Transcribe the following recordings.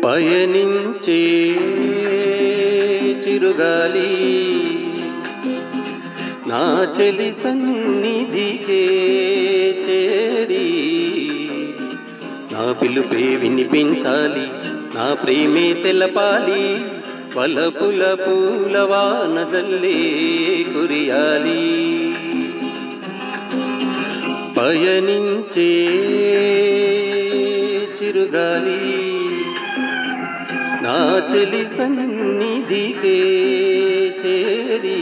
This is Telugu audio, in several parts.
పయనించే చిరుగాలి నా చెలి సన్నిధికే చేరి నా పిలుపే వినిపించాలి, నా ప్రేమే తెలపాలి, వలపుల పూలవాన జల్లే కురియాలి. పయనించే చిరుగాలి నా చెలి సన్నిధికే చేరి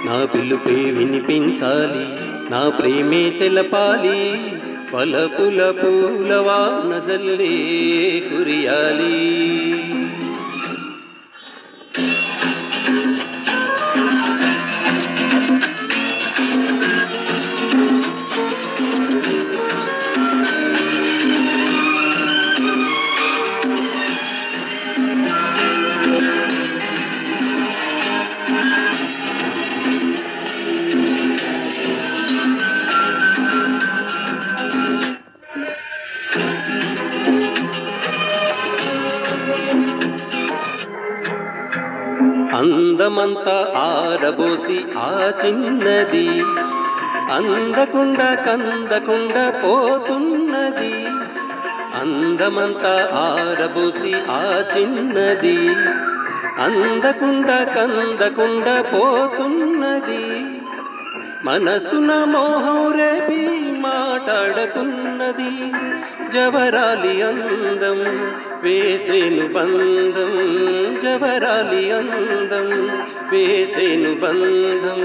నా పిలుపే వినిపించాలి, నా ప్రేమే తెలపాలి, వలపుల పూలవాన జల్లే కురియాలి. అందమంతా ఆరబోసి ఆ చిన్నది అందకుండా కందకుండా పోతున్నది. అందమంతా ఆరబోసి ఆ చిన్నది అందకుండా కందకుండా పోతున్నది. మనసున మోహం రేపి మాట్లాడకున్నది. జవరాలి అందం వేసేను బంధం, జవరాలి అందం వేసేను బంధం.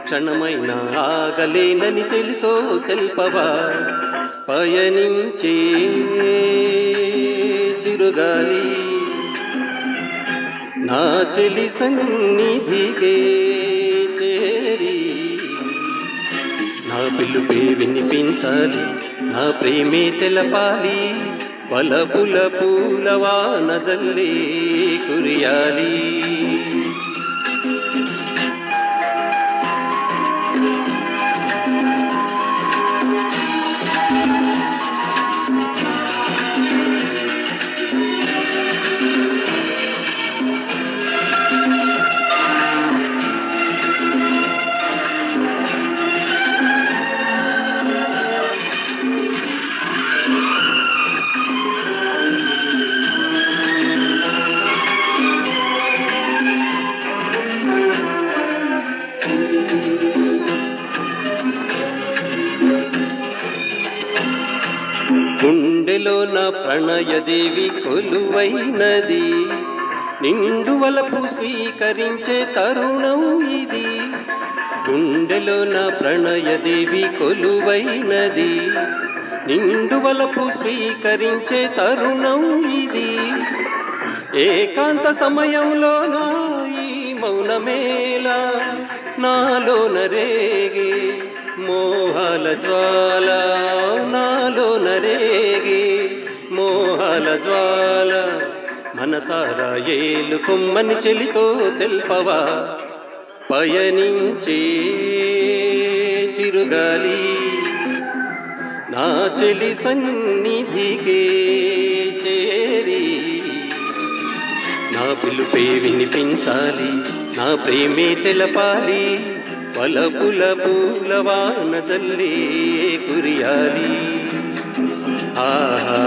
క్షణమైన ఆగలేనని తెలితో తెల్పవా, పయనించే చిరుగాలి నా చెలి సన్నిధికే చేరి నా పిలుపే వినిపించాలి, నా ప్రేమే తెలపాలి, వలపుల పూలవాన జల్లే కురియాలి. గుండెలో నా ప్రణయదేవి కొలువైనది, నిండు వలపు స్వీకరించే తరుణం ఇది. గుండెలో నా ప్రణయదేవి కొలువైనది, నిండు వలపు స్వీకరించే తరుణం ఇది. ఏకాంత సమయంలో నా ఈ మౌనమేలా నాలోన రేగే మోహాల జ్వాల, నాలోన రేగే మోహాల జ్వాల. మనసారా ఏలు కొమ్మని చెలితో తెల్పవా, పయనించే చిరుగాలి నా చెలి సన్నిధికే చేరి నా పిలుపే వినిపించాలి, నా ప్రేమే తెలపాలి, వలపుల పూలవాన జల్లే కురియాలి. ఆహా